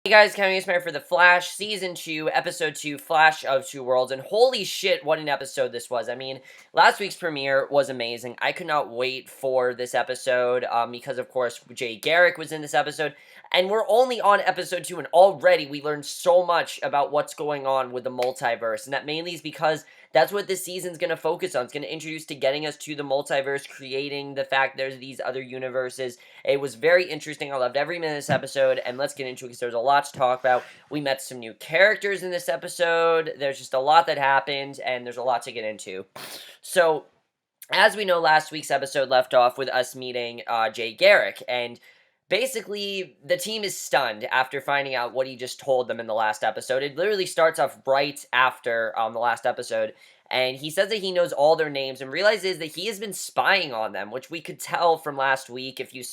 Hey guys, Kevin Smith for The Flash, Season 2, Episode 2, Flash of Two Worlds, and holy shit, what an episode this was. I mean, last week's premiere was amazing. I could not wait for this episode, because of course, Garrick was in this episode, and we're only on Episode 2, and already we learned so much about what's going on with the multiverse, and that mainly is because that's what this season's going to focus on. It's going to introduce to getting us to the multiverse, creating the fact there's these other universes. It was very interesting. I loved every minute of this episode, and let's get into it because there's a lot to talk about. We met some new characters in this episode. There's just a lot that happened, and there's a lot to get into. So, as we know, last week's episode left off with us meeting Garrick, and basically, the team is stunned after finding out what he just told them in the last episode. It literally starts off right after the last episode, and he says that he knows all their names and realizes that he has been spying on them, which we could tell from last week. If you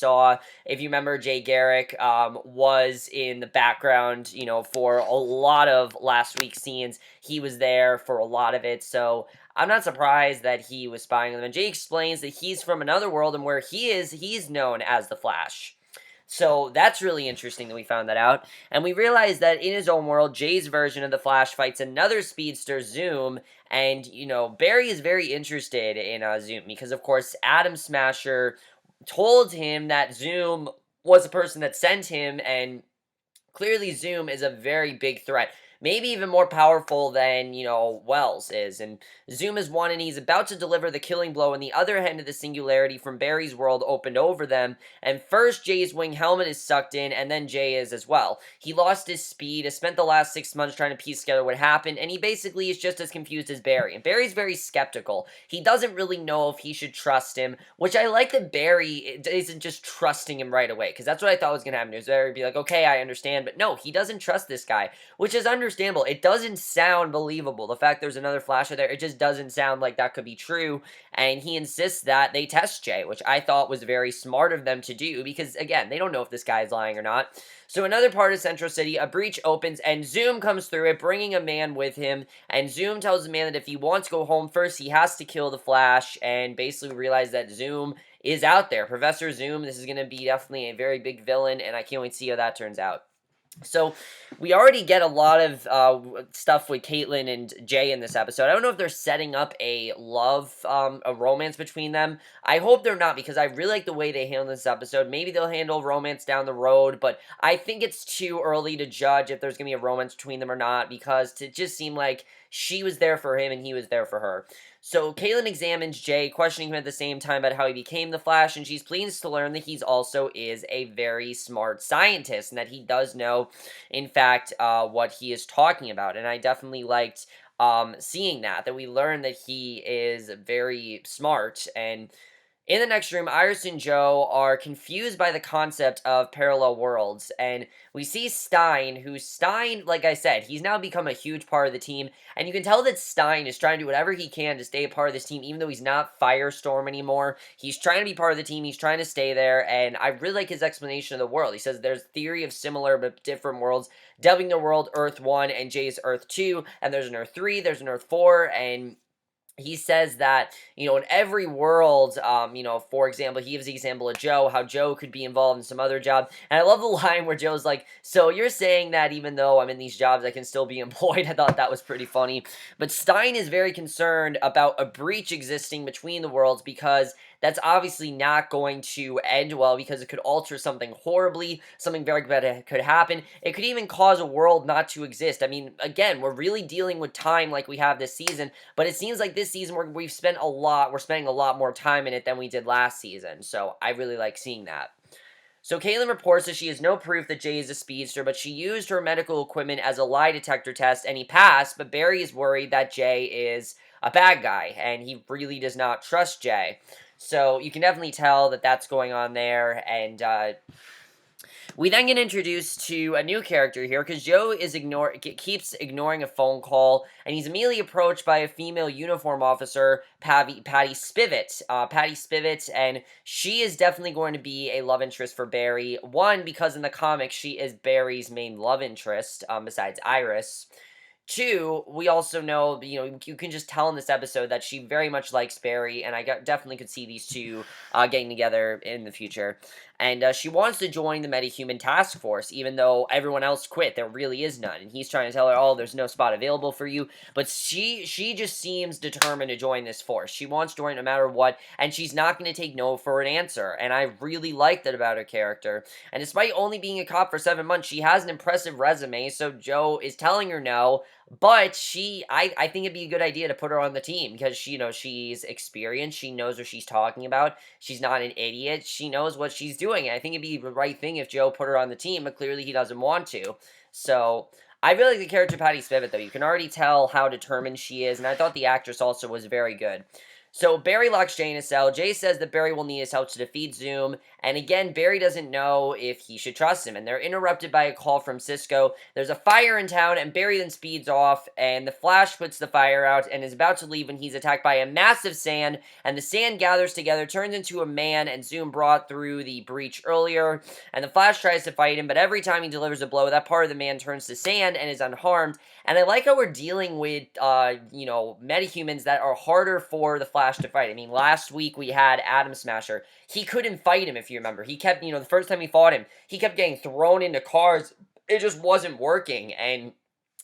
remember, Garrick was in the background, for a lot of last week's scenes. He was there for a lot of it, so I'm not surprised that he was spying on them. And Jay explains that he's from another world, and where he is, he's known as the Flash. So that's really interesting that we found that out. And we realize that in his own world, Jay's version of the Flash fights another speedster, Zoom. And, Barry is very interested in Zoom because, of course, Atom Smasher told him that Zoom was the person that sent him, and clearly Zoom is a very big threat. Maybe even more powerful than, Wells is. And Zoom is one, and he's about to deliver the killing blow, and the other end of the singularity from Barry's world opened over them. And first, Jay's wing helmet is sucked in, and then Jay is as well. He lost his speed, has spent the last 6 months trying to piece together what happened, and he basically is just as confused as Barry. And Barry's very skeptical. He doesn't really know if he should trust him, which I like that Barry isn't just trusting him right away, because that's what I thought was going to happen. Barry would be like, okay, I understand, but no, he doesn't trust this guy, which is understandable. It doesn't sound believable. The fact there's another Flasher there, it just doesn't sound like that could be true. And he insists that they test Jay, which I thought was very smart of them to do because, again, they don't know if this guy is lying or not. So another part of Central City, a breach opens and Zoom comes through it, bringing a man with him. And Zoom tells the man that if he wants to go home first, he has to kill the Flash. And basically realize that Zoom is out there. Professor Zoom, this is going to be definitely a very big villain, and I can't wait to see how that turns out. So, we already get a lot of stuff with Caitlin and Jay in this episode. I don't know if they're setting up a romance between them. I hope they're not, because I really like the way they handle this episode. Maybe they'll handle romance down the road, but I think it's too early to judge if there's going to be a romance between them or not, because it just seemed like she was there for him and he was there for her. So, Caitlin examines Jay, questioning him at the same time about how he became the Flash, and she's pleased to learn that he's also is a very smart scientist, and that he does know, in fact, what he is talking about. And I definitely liked seeing that we learned that he is very smart. And in the next room, Iris and Joe are confused by the concept of parallel worlds, and we see Stein, like I said, he's now become a huge part of the team, and you can tell that Stein is trying to do whatever he can to stay a part of this team, even though he's not Firestorm anymore. He's trying to be part of the team, he's trying to stay there, and I really like his explanation of the world. He says there's theory of similar but different worlds, dubbing the world Earth 1 and Jay's Earth 2, and there's an Earth 3, there's an Earth 4, and he says that, in every world, for example, he gives the example of Joe, how Joe could be involved in some other job. And I love the line where Joe's like, so you're saying that even though I'm in these jobs, I can still be employed? I thought that was pretty funny. But Stein is very concerned about a breach existing between the worlds, because that's obviously not going to end well, because it could alter something horribly, something very bad could happen. It could even cause a world not to exist. I mean, again, we're really dealing with time like we have this season, but it seems like this season we're spending a lot more time in it than we did last season, so I really like seeing that. So Caitlin reports that she has no proof that Jay is a speedster, but she used her medical equipment as a lie detector test, and he passed, but Barry is worried that Jay is a bad guy, and he really does not trust Jay. So you can definitely tell that that's going on there, and we then get introduced to a new character here, because Joe keeps ignoring a phone call, and he's immediately approached by a female uniform officer, Patty Spivot. Patty Spivot, and she is definitely going to be a love interest for Barry. One, because in the comics, she is Barry's main love interest, besides Iris. Two, we also know, you can just tell in this episode that she very much likes Barry, and I definitely could see these two getting together in the future. and she wants to join the metahuman task force, even though everyone else quit. There really is none, and he's trying to tell her, "Oh, there's no spot available for you." But she just seems determined to join this force. She wants to join no matter what, and she's not going to take no for an answer. And I really like that about her character. And despite only being a cop for 7 months, she has an impressive resume. So Joe is telling her no, but I think it'd be a good idea to put her on the team because she's experienced. She knows what she's talking about. She's not an idiot. She knows what she's doing. I think it'd be the right thing if Joe put her on the team, but clearly he doesn't want to. So I really like the character Patty Spivot, though. You can already tell how determined she is, and I thought the actress also was very good. So Barry locks Jay in a cell. Jay says that Barry will need his help to defeat Zoom, and again, Barry doesn't know if he should trust him, and they're interrupted by a call from Cisco. There's a fire in town, and Barry then speeds off, and the Flash puts the fire out and is about to leave when he's attacked by a massive sand, and the sand gathers together, turns into a man, and Zoom brought through the breach earlier, and the Flash tries to fight him, but every time he delivers a blow, that part of the man turns to sand and is unharmed, and I like how we're dealing with, metahumans that are harder for the Flash to fight. I mean, last week we had Atom Smasher. He couldn't fight him, if you remember. He kept, the first time he fought him, he kept getting thrown into cars. It just wasn't working, and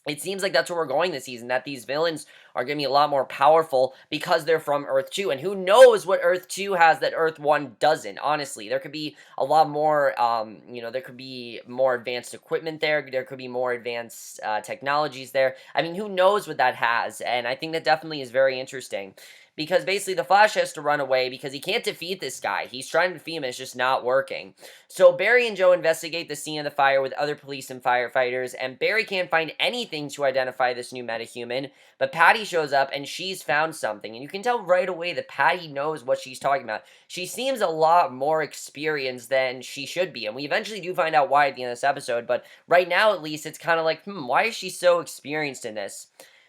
it seems like that's where we're going this season, that these villains are going to be a lot more powerful because they're from Earth 2. And who knows what Earth 2 has that Earth 1 doesn't, honestly. There could be a lot more, there could be more advanced equipment there. There could be more advanced technologies there. I mean, who knows what that has? And I think that definitely is very interesting. Because basically the Flash has to run away because he can't defeat this guy. He's trying to defeat him, it's just not working. So Barry and Joe investigate the scene of the fire with other police and firefighters, and Barry can't find anything to identify this new metahuman, but Patty shows up and she's found something, and you can tell right away that Patty knows what she's talking about. She seems a lot more experienced than she should be, and we eventually do find out why at the end of this episode, but right now at least it's kind of like, why is she so experienced in this?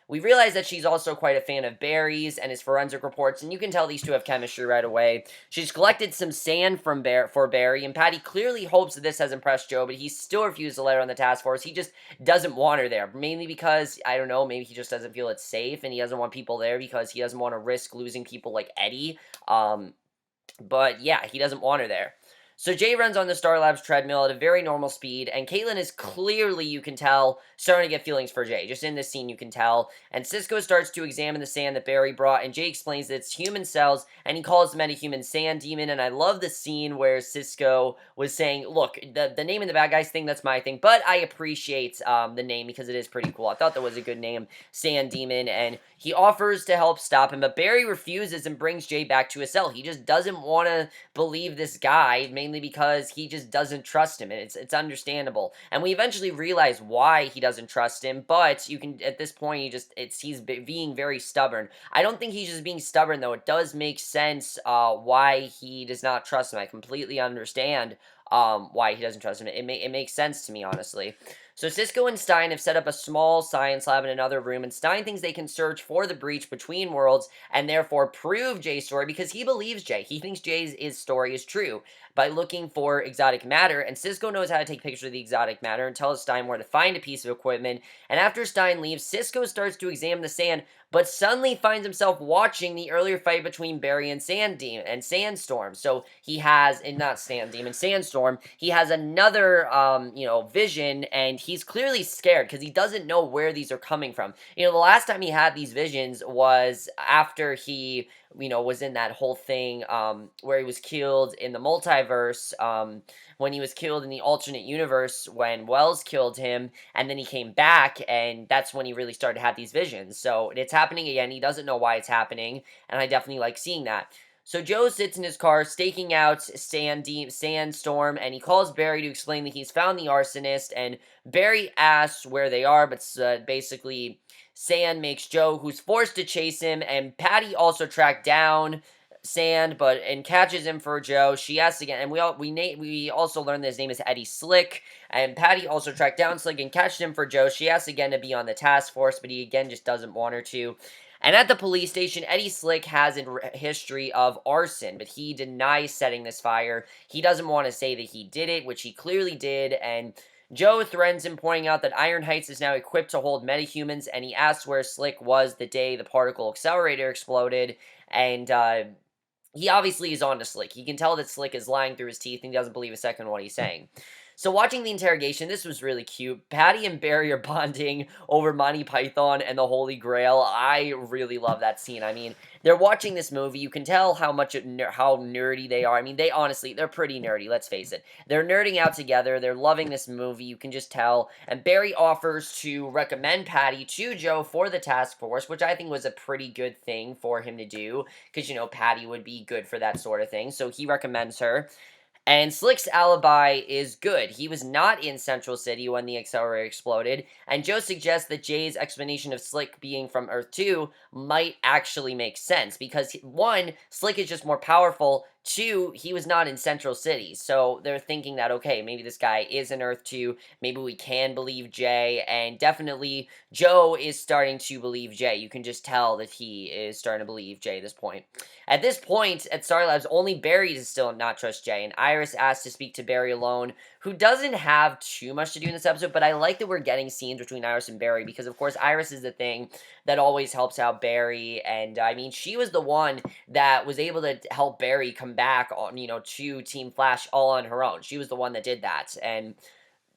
We realize that she's also quite a fan of Barry's and his forensic reports, and you can tell these two have chemistry right away. She's collected some sand for Barry, and Patty clearly hopes that this has impressed Joe, but he still refused to let her on the task force. He just doesn't want her there, mainly because, I don't know, maybe he just doesn't feel it's safe, and he doesn't want people there because he doesn't want to risk losing people like Eddie. But yeah, he doesn't want her there. So Jay runs on the Star Labs treadmill at a very normal speed, and Caitlin is clearly, you can tell, starting to get feelings for Jay. Just in this scene, you can tell. And Cisco starts to examine the sand that Barry brought, and Jay explains that it's human cells, and he calls the metahuman Sand Demon, and I love the scene where Cisco was saying, look, the name in the bad guys thing, that's my thing, but I appreciate the name because it is pretty cool. I thought that was a good name, Sand Demon, and he offers to help stop him, but Barry refuses and brings Jay back to his cell. He just doesn't want to believe this guy, mainly because he just doesn't trust him, and it's understandable. And we eventually realize why he doesn't trust him, but you can, at this point, he's being very stubborn. I don't think he's just being stubborn, though. It does make sense why he does not trust him. I completely understand why he doesn't trust him. It makes sense to me, honestly. So Cisco and Stein have set up a small science lab in another room, and Stein thinks they can search for the breach between worlds and therefore prove Jay's story because he believes Jay. He thinks Jay's story is true by looking for exotic matter, and Cisco knows how to take pictures of the exotic matter and tells Stein where to find a piece of equipment, and after Stein leaves, Cisco starts to examine the sand, but suddenly finds himself watching the earlier fight between Barry and Sandstorm. So he has, and not Sandstorm, he has another, vision, and he's clearly scared because he doesn't know where these are coming from. The last time he had these visions was after he, was in that whole thing, where he was killed in the multiverse, when he was killed in the alternate universe when Wells killed him, and then he came back, and that's when he really started to have these visions. So it's happening again. He doesn't know why it's happening, and I definitely like seeing that. So Joe sits in his car, staking out Sandstorm, and he calls Barry to explain that he's found the arsonist, and Barry asks where they are, but basically Sand makes Joe, who's forced to chase him, and Patty also tracked down Sand, and catches him for Joe. She asks again, and we also learned that his name is Eddie Slick, and Patty also tracked down Slick and catches him for Joe. She asks again to be on the task force, but he again just doesn't want her to. And at the police station, Eddie Slick has a history of arson, but he denies setting this fire. He doesn't want to say that he did it, which he clearly did, and Joe threatens him, pointing out that Iron Heights is now equipped to hold metahumans, and he asks where Slick was the day the particle accelerator exploded, and he obviously is on to Slick. He can tell that Slick is lying through his teeth and he doesn't believe a second of what he's saying. So watching the interrogation, this was really cute. Patty and Barry are bonding over Monty Python and the Holy Grail. I really love that scene. I mean, they're watching this movie. You can tell how much how nerdy they are. I mean, they honestly, they're pretty nerdy, let's face it. They're nerding out together. They're loving this movie. You can just tell. And Barry offers to recommend Patty to Joe for the task force, which I think was a pretty good thing for him to do because, you know, Patty would be good for that sort of thing. So he recommends her. And Slick's alibi is good. He was not in Central City when the accelerator exploded, and Joe suggests that Jay's explanation of Slick being from Earth 2 might actually make sense, because one, Slick is just more powerful, two, he was not in Central City, so they're thinking that, okay, maybe this guy is in Earth 2, maybe we can believe Jay, and definitely Joe is starting to believe Jay. You can just tell that he is starting to believe Jay at this point. At this point, at Star Labs, only Barry does still not trust Jay, and Iris asks to speak to Barry alone, who doesn't have too much to do in this episode, but I like that we're getting scenes between Iris and Barry, because of course Iris is the thing that always helps out Barry, and I mean, she was the one that was able to help Barry come back on, you know, to Team Flash all on her own. She was the one that did that, and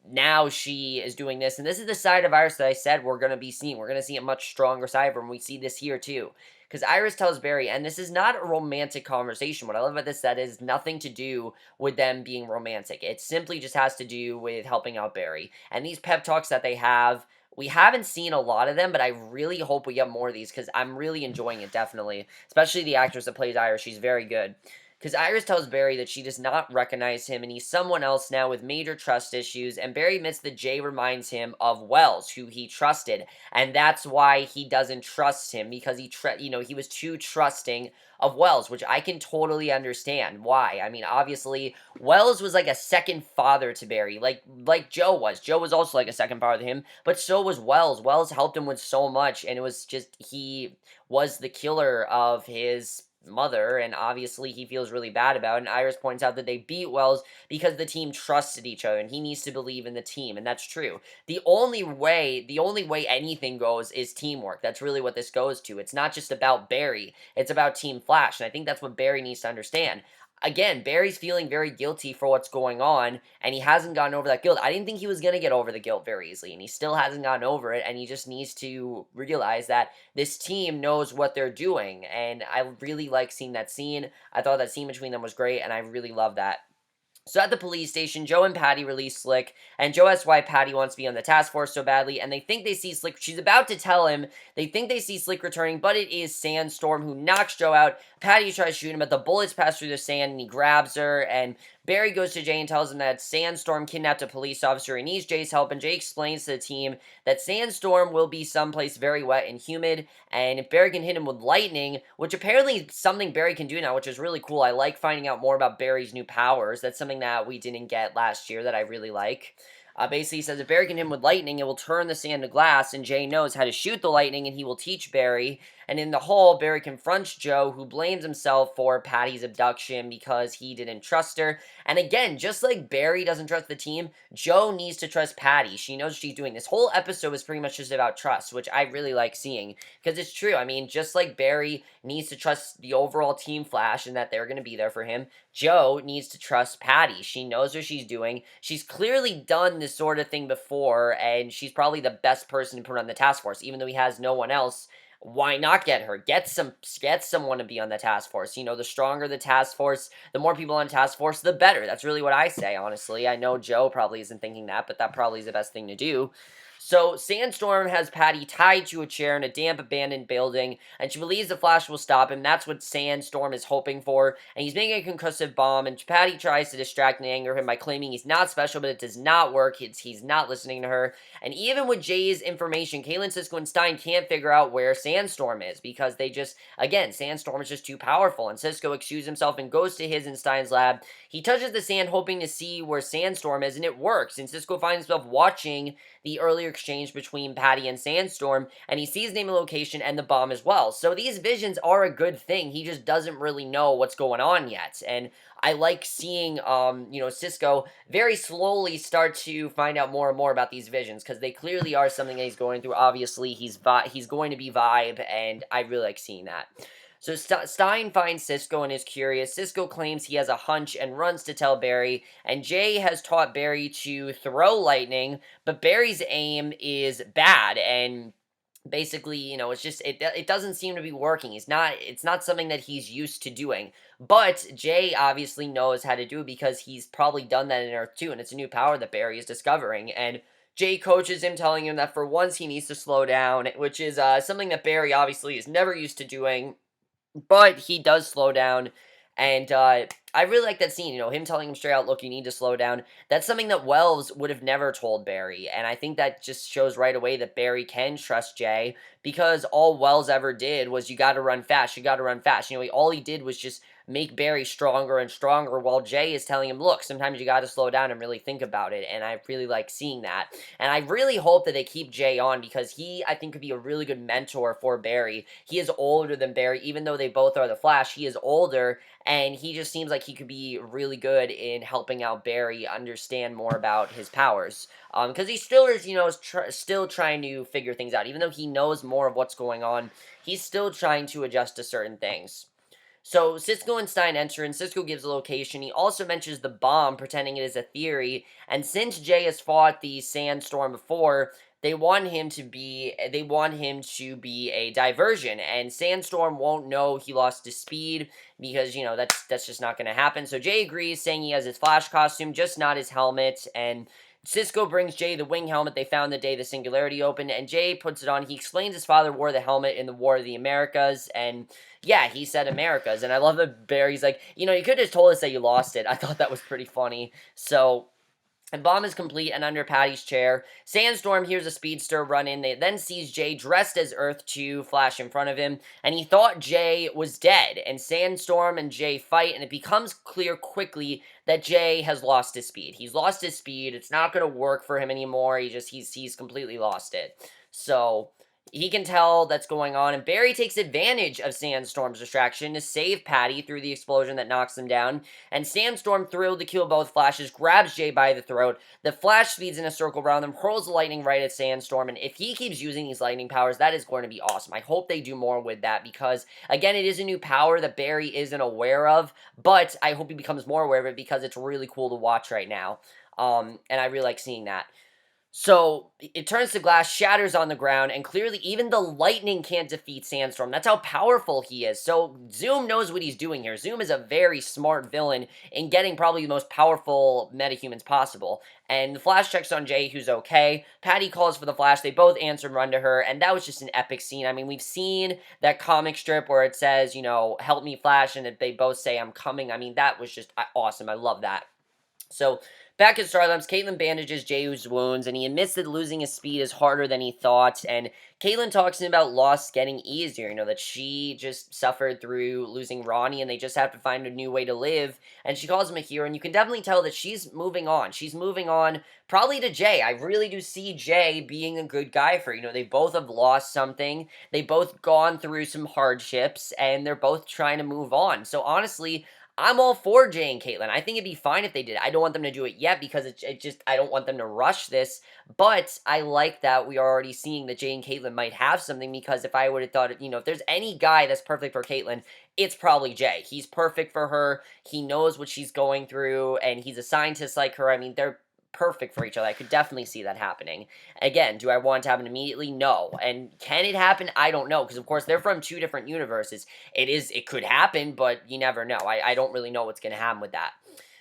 now she is doing this, and this is the side of Iris that I said we're going to be seeing. We're going to see a much stronger side of her, and we see this here too. Because Iris tells Barry, and this is not a romantic conversation. What I love about this, that is nothing to do with them being romantic. It simply just has to do with helping out Barry. And these pep talks that they have, we haven't seen a lot of them, but I really hope we get more of these, because I'm really enjoying it, definitely. Especially the actress that plays Iris. She's very good. Because Iris tells Barry that she does not recognize him and he's someone else now with major trust issues, and Barry admits that Jay reminds him of Wells, who he trusted, and that's why he doesn't trust him, because he was too trusting of Wells, which I can totally understand why. I mean, obviously, Wells was like a second father to Barry, like Joe was. Joe was also like a second father to him, but so was Wells. Wells helped him with so much, and it was just, he was the killer of his mother, and obviously he feels really bad about it. And Iris points out that they beat Wells because the team trusted each other, and he needs to believe in the team, and that's true. The only way anything goes is teamwork. That's really what this goes to. It's not just about Barry, it's about Team Flash, and I think that's what Barry needs to understand. Again, Barry's feeling very guilty for what's going on, and he hasn't gotten over that guilt. I didn't think he was going to get over the guilt very easily, and he still hasn't gotten over it, and he just needs to realize that this team knows what they're doing, and I really like seeing that scene. I thought that scene between them was great, and I really love that. So at the police station, Joe and Patty release Slick, and Joe asks why Patty wants to be on the task force so badly, and they think they see Slick. She's about to tell him they think they see Slick returning, but it is Sandstorm who knocks Joe out. Patty tries to shoot him, but the bullets pass through the sand, and he grabs her, and Barry goes to Jay and tells him that Sandstorm kidnapped a police officer and needs Jay's help, and Jay explains to the team that Sandstorm will be someplace very wet and humid, and if Barry can hit him with lightning, which apparently is something Barry can do now, which is really cool. I like finding out more about Barry's new powers. That's something that we didn't get last year that I really like. Basically, he says if Barry can hit him with lightning, it will turn the sand to glass, and Jay knows how to shoot the lightning, and he will teach Barry. And in the hall, Barry confronts Joe, who blames himself for Patty's abduction because he didn't trust her. And again, just like Barry doesn't trust the team, Joe needs to trust Patty. She knows what she's doing. This whole episode is pretty much just about trust, which I really like seeing, because it's true. I mean, just like Barry needs to trust the overall Team Flash and that they're going to be there for him, Joe needs to trust Patty. She knows what she's doing. She's clearly done this sort of thing before, and she's probably the best person to put on the task force, even though he has no one else. Why not get her? Get someone to be on the task force. You know, the stronger the task force, the more people on task force, the better. That's really what I say, honestly. I know Joe probably isn't thinking that, but that probably is the best thing to do. So, Sandstorm has Patty tied to a chair in a damp, abandoned building, and she believes the Flash will stop him. That's what Sandstorm is hoping for, and he's making a concussive bomb, and Patty tries to distract and anger him by claiming he's not special, but it does not work. He's not listening to her, and even with Jay's information, Caitlin, Cisco, and Stein can't figure out where Sandstorm is, because they just, again, Sandstorm is just too powerful, and Cisco excuses himself and goes to his and Stein's lab. He touches the sand, hoping to see where Sandstorm is, and it works, and Cisco finds himself watching the earlier exchange between Patty and Sandstorm, and he sees name and location and the bomb as well. So these visions are a good thing. He just doesn't really know what's going on yet. And I like seeing, Cisco very slowly start to find out more and more about these visions, because they clearly are something that he's going through. Obviously, he's going to be Vibe, and I really like seeing that. So Stein finds Cisco and is curious. Cisco claims he has a hunch and runs to tell Barry, and Jay has taught Barry to throw lightning, but Barry's aim is bad, and basically, it's just it doesn't seem to be working. It's not something that he's used to doing. But Jay obviously knows how to do it because he's probably done that in Earth 2, and it's a new power that Barry is discovering. And Jay coaches him, telling him that for once he needs to slow down, which is something that Barry obviously is never used to doing, but he does slow down, and I really like that scene. Him telling him straight out, "Look, you need to slow down." That's something that Wells would have never told Barry, and I think that just shows right away that Barry can trust Jay because all Wells ever did was, "You got to run fast. You got to run fast." All he did was just make Barry stronger and stronger, while Jay is telling him, "Look, sometimes you got to slow down and really think about it." And I really like seeing that. And I really hope that they keep Jay on because he, I think, could be a really good mentor for Barry. He is older than Barry, even though they both are the Flash. He is older, and he just seems like he could be really good in helping out Barry understand more about his powers. Because he still is, still trying to figure things out. Even though he knows more of what's going on, he's still trying to adjust to certain things. So Cisco and Stein enter, and Cisco gives a location. He also mentions the bomb, pretending it is a theory. And since Jay has fought the sandstorm before, they want him to be a diversion. And Sandstorm won't know he lost his speed because that's just not going to happen. So Jay agrees, saying he has his Flash costume, just not his helmet. And Cisco brings Jay the wing helmet they found the day the Singularity opened, and Jay puts it on. He explains his father wore the helmet in the War of the Americas, and yeah, he said Americas, and I love that Barry's like, you could have just told us that you lost it. I thought that was pretty funny. So, and bomb is complete and under Patty's chair. Sandstorm hears a speedster run in. They then sees Jay dressed as Earth 2 flash in front of him, and he thought Jay was dead. And Sandstorm and Jay fight, and it becomes clear quickly that Jay has lost his speed. He's lost his speed. It's not going to work for him anymore. He's completely lost it. So he can tell that's going on, and Barry takes advantage of Sandstorm's distraction to save Patty through the explosion that knocks them down, and Sandstorm, thrilled to kill both Flashes, grabs Jay by the throat. The Flash speeds in a circle around them, hurls the lightning right at Sandstorm, and if he keeps using these lightning powers, that is going to be awesome. I hope they do more with that because, again, it is a new power that Barry isn't aware of, but I hope he becomes more aware of it because it's really cool to watch right now, and I really like seeing that. So it turns to glass, shatters on the ground, and clearly even the lightning can't defeat Sandstorm. That's how powerful he is. So Zoom knows what he's doing here. Zoom is a very smart villain in getting probably the most powerful metahumans possible. And the Flash checks on Jay, who's okay. Patty calls for the Flash. They both answer and run to her, and that was just an epic scene. I mean, we've seen that comic strip where it says, help me, Flash, and they both say, I'm coming. I mean, that was just awesome. I love that. So, back at Starlamps, Caitlin bandages Jay's wounds, and he admits that losing his speed is harder than he thought, and Caitlin talks to him about loss getting easier, that she just suffered through losing Ronnie, and they just have to find a new way to live, and she calls him a hero, and you can definitely tell that she's moving on. She's moving on, probably to Jay. I really do see Jay being a good guy for her. They both have lost something, they both gone through some hardships, and they're both trying to move on. So, honestly, I'm all for Jay and Caitlin. I think it'd be fine if they did. I don't want them to do it yet because I don't want them to rush this. But I like that we are already seeing that Jay and Caitlin might have something because if I would have thought, if there's any guy that's perfect for Caitlin, it's probably Jay. He's perfect for her. He knows what she's going through, and he's a scientist like her. I mean, they're perfect for each other. I could definitely see that happening. Again, do I want it to happen immediately? No. And can it happen? I don't know, because of course they're from two different universes. It could happen, but you never know. I don't really know what's going to happen with that.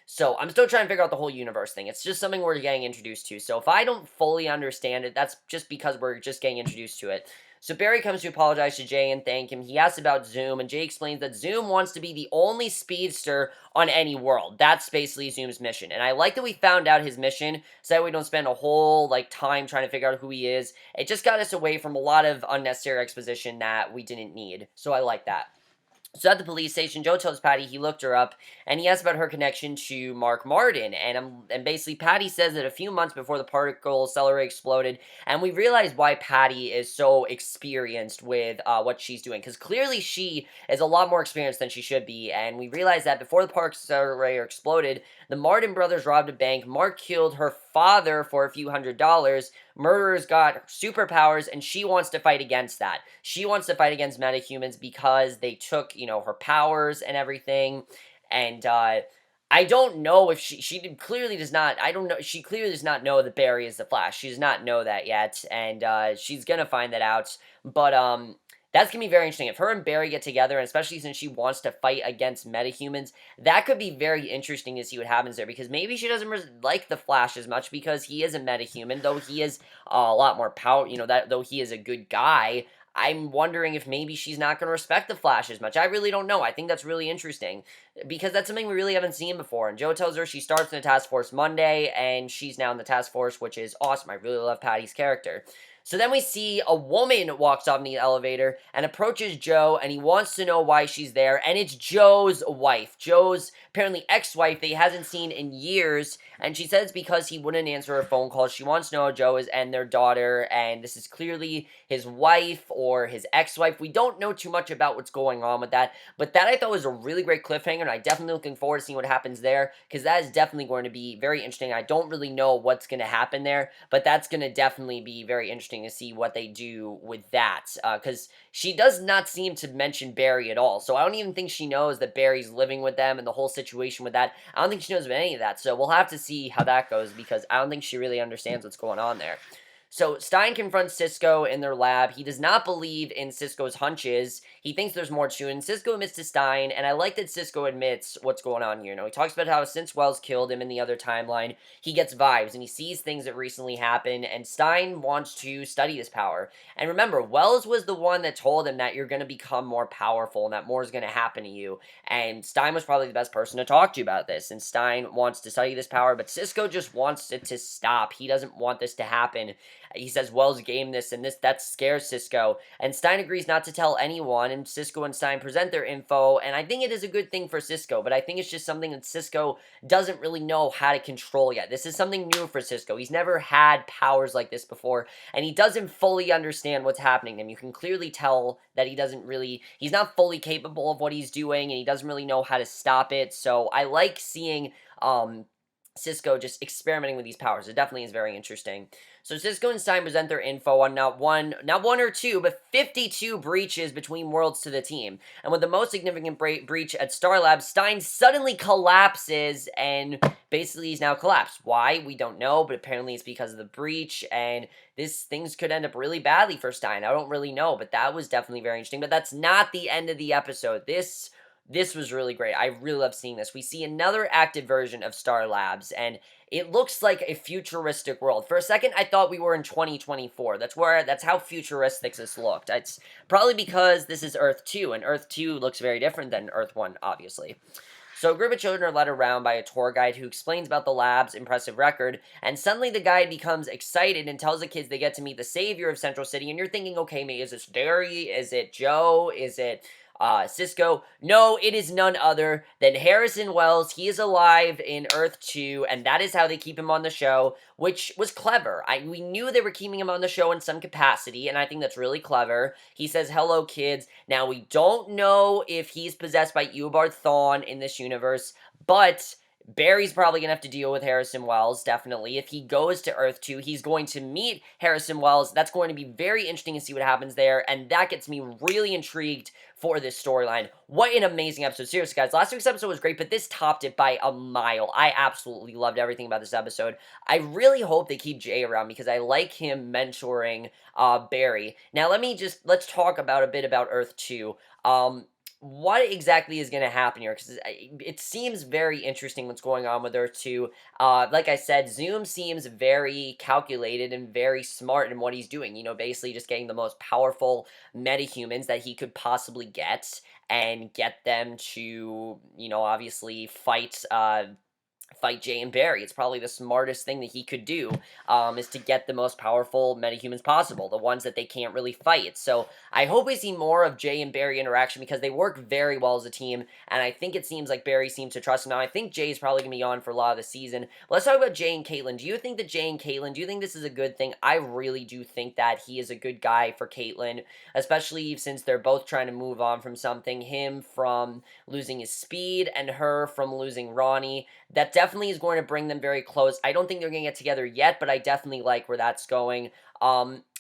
So I'm still trying to figure out the whole universe thing. It's just something we're getting introduced to. So if I don't fully understand it, that's just because we're just getting introduced to it. So Barry comes to apologize to Jay and thank him. He asks about Zoom, and Jay explains that Zoom wants to be the only speedster on any world. That's basically Zoom's mission. And I like that we found out his mission, so that we don't spend a whole time trying to figure out who he is. It just got us away from a lot of unnecessary exposition that we didn't need. So I like that. So at the police station, Joe tells Patty he looked her up, and he asks about her connection to Mark Martin, and basically Patty says that a few months before the particle accelerator exploded, and we realize why Patty is so experienced with what she's doing, because clearly she is a lot more experienced than she should be, and we realize that before the particle accelerator exploded, the Martin brothers robbed a bank. Mark killed her father for a few $100s, Murderer's got superpowers, and she wants to fight against that. She wants to fight against metahumans because they took, her powers and everything. And I don't know if she clearly does not. I don't know. She clearly does not know that Barry is the Flash. She does not know that yet, and she's gonna find that out. But that's gonna be very interesting. If her and Barry get together, and especially since she wants to fight against metahumans, that could be very interesting to see what happens there. Because maybe she doesn't like the Flash as much because he is a metahuman, though he is a lot more power. That though he is a good guy. I'm wondering if maybe she's not going to respect the Flash as much. I really don't know. I think that's really interesting because that's something we really haven't seen before. And Joe tells her she starts in the task force Monday, and she's now in the task force, which is awesome. I really love Patty's character. So then we see a woman walks off in the elevator and approaches Joe, and he wants to know why she's there, and it's Joe's wife. Joe's apparently ex-wife that he hasn't seen in years, and she says because he wouldn't answer her phone calls. She wants to know how Joe is and their daughter, and this is clearly his wife or his ex-wife. We don't know too much about what's going on with that, but that I thought was a really great cliffhanger, and I'm definitely looking forward to seeing what happens there, because that is definitely going to be very interesting. I don't really know what's going to happen there, but that's going to definitely be very interesting to see what they do with that, because she does not seem to mention Barry at all, so I don't even think she knows that Barry's living with them and the whole situation with that. I don't think she knows about any of that, so we'll have to see how that goes, because I don't think she really understands what's going on there. So Stein confronts Cisco in their lab. He does not believe in Cisco's hunches. He thinks there's more to it, and Cisco admits to Stein, and I like that Cisco admits what's going on here. He talks about how since Wells killed him in the other timeline, he gets vibes, and he sees things that recently happened, and Stein wants to study his power. And remember, Wells was the one that told him that you're going to become more powerful, and that more is going to happen to you, and Stein was probably the best person to talk to about this, and Stein wants to study this power, but Cisco just wants it to stop. He doesn't want this to happen. He says Wells game this, and that scares Cisco, and Stein agrees not to tell anyone, and Cisco and Stein present their info, and I think it is a good thing for Cisco, but I think it's just something that Cisco doesn't really know how to control yet. This is something new for Cisco. He's never had powers like this before, and he doesn't fully understand what's happening to him. You can clearly tell that he's not fully capable of what he's doing, and he doesn't really know how to stop it, so I like seeing, Cisco just experimenting with these powers. It definitely is very interesting. So Cisco and Stein present their info on not one or two, but 52 breaches between worlds to the team. And with the most significant breach at Star Labs, Stein suddenly collapses, and basically he's now collapsed. Why? We don't know, but apparently it's because of the breach, and things could end up really badly for Stein. I don't really know, but that was definitely very interesting. But that's not the end of the episode. This was really great. I really love seeing this. We see another active version of Star Labs, and it looks like a futuristic world. For a second, I thought we were in 2024. That's how futuristic this looked. It's probably because this is Earth 2, and Earth 2 looks very different than Earth 1, obviously. So a group of children are led around by a tour guide who explains about the lab's impressive record, and suddenly the guide becomes excited and tells the kids they get to meet the savior of Central City, and you're thinking, okay, maybe is this Derry? Is it Joe? Is it Cisco? No, it is none other than Harrison Wells. He is alive in Earth 2, and that is how they keep him on the show, which was clever. We knew they were keeping him on the show in some capacity, and I think that's really clever. He says, hello, kids. Now, we don't know if he's possessed by Eobard Thawne in this universe, but Barry's probably going to have to deal with Harrison Wells, definitely. If he goes to Earth 2, he's going to meet Harrison Wells. That's going to be very interesting to see what happens there, and that gets me really intrigued for this storyline. What an amazing episode. Seriously, guys, last week's episode was great, but this topped it by a mile. I absolutely loved everything about this episode. I really hope they keep Jay around because I like him mentoring Barry. Now, let's talk a bit about Earth 2. What exactly is going to happen here? Because it seems very interesting what's going on with Earth 2. Like I said, Zoom seems very calculated and very smart in what he's doing. Basically just getting the most powerful metahumans that he could possibly get and get them to, obviously fight Jay and Barry. It's probably the smartest thing that he could do, is to get the most powerful metahumans possible, the ones that they can't really fight. So I hope we see more of Jay and Barry interaction because they work very well as a team, and I think it seems like Barry seems to trust him. Now, I think Jay's probably going to be on for a lot of the season. Let's talk about Jay and Caitlin. Do you think that do you think this is a good thing? I really do think that he is a good guy for Caitlin, especially since they're both trying to move on from something. Him from losing his speed, and her from losing Ronnie. That definitely is going to bring them very close. I don't think they're going to get together yet, but I definitely like where that's going.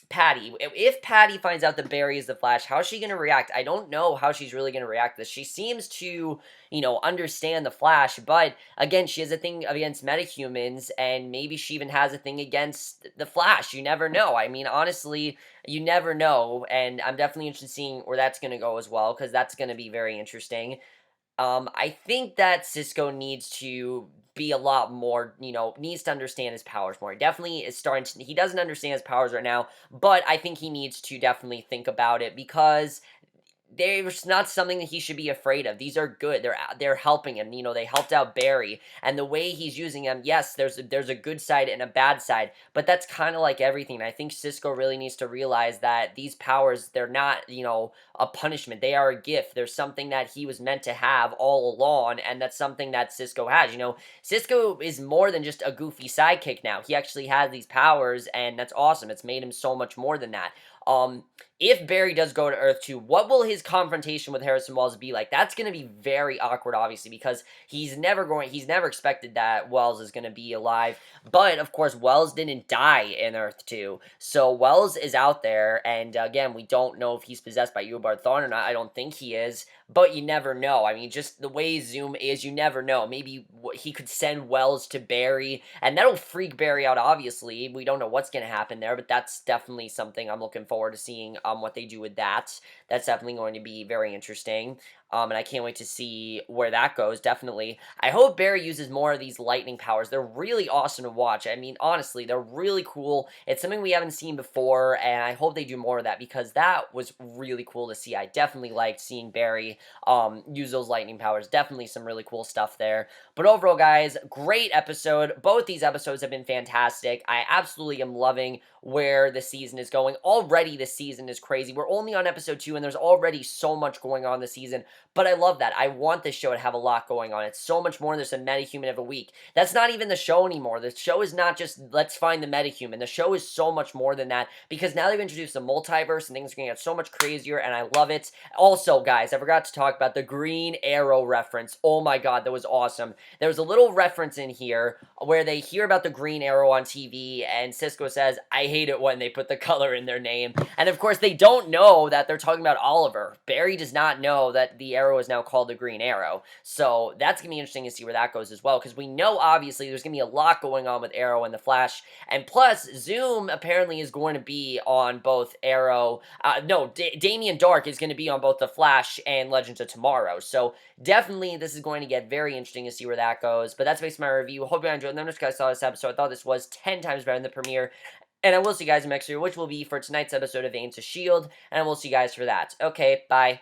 Patty, if Patty finds out that Barry is the Flash, how's she going to react? I don't know how she's really going to react to this. She seems to, understand the Flash, but again, she has a thing against metahumans, and maybe she even has a thing against the Flash. You never know. I mean, honestly, you never know, and I'm definitely interested in seeing where that's going to go as well, because that's going to be very interesting. I think that Cisco needs to be a lot more, needs to understand his powers more. He definitely is starting to, he doesn't understand his powers right now, but I think he needs to definitely think about it because there's not something that he should be afraid of. These are good. They're helping him. They helped out Barry, and the way he's using them. Yes, there's a good side and a bad side, but that's kind of like everything. I think Cisco really needs to realize that these powers, they're not a punishment. They are a gift. There's something that he was meant to have all along, and that's something that Cisco has. Cisco is more than just a goofy sidekick now. He actually has these powers, and that's awesome. It's made him so much more than that. If Barry does go to Earth 2, what will his confrontation with Harrison Wells be like? That's going to be very awkward, obviously, because he's never expected that Wells is going to be alive. But, of course, Wells didn't die in Earth 2. So, Wells is out there, and again, we don't know if he's possessed by Eobard Thawne or not. I don't think he is, but you never know. I mean, just the way Zoom is, you never know. Maybe he could send Wells to Barry, and that'll freak Barry out, obviously. We don't know what's going to happen there, but that's definitely something I'm looking forward to seeing what they do with that. That's definitely going to be very interesting. And I can't wait to see where that goes, definitely. I hope Barry uses more of these lightning powers. They're really awesome to watch. I mean, honestly, they're really cool. It's something we haven't seen before, and I hope they do more of that because that was really cool to see. I definitely liked seeing Barry use those lightning powers. Definitely some really cool stuff there. But overall, guys, great episode. Both these episodes have been fantastic. I absolutely am loving where the season is going. Already the season is crazy. We're only on episode 2, and there's already so much going on this season. But I love that. I want this show to have a lot going on. It's so much more than just a metahuman of a week. That's not even the show anymore. The show is not just, let's find the metahuman. The show is so much more than that because now they've introduced the multiverse and things are going to get so much crazier, and I love it. Also, guys, I forgot to talk about the Green Arrow reference. Oh my god, that was awesome. There was a little reference in here where they hear about the Green Arrow on TV, and Cisco says, I hate it when they put the color in their name. And of course, they don't know that they're talking about Oliver. Barry does not know that the arrow is now called the Green Arrow. So that's going to be interesting to see where that goes as well, because we know, obviously, there's going to be a lot going on with Arrow and the Flash. And plus, Zoom apparently is going to be on both Arrow. Damian Dark is going to be on both the Flash and Legends of Tomorrow. So definitely, this is going to get very interesting to see where that goes. But that's basically my review. Hope you enjoyed. Let me know if you guys saw this episode. I thought this was 10 times better than the premiere. And I will see you guys in next year, which will be for tonight's episode of Agents of S.H.I.E.L.D. And I will see you guys for that. Okay, bye.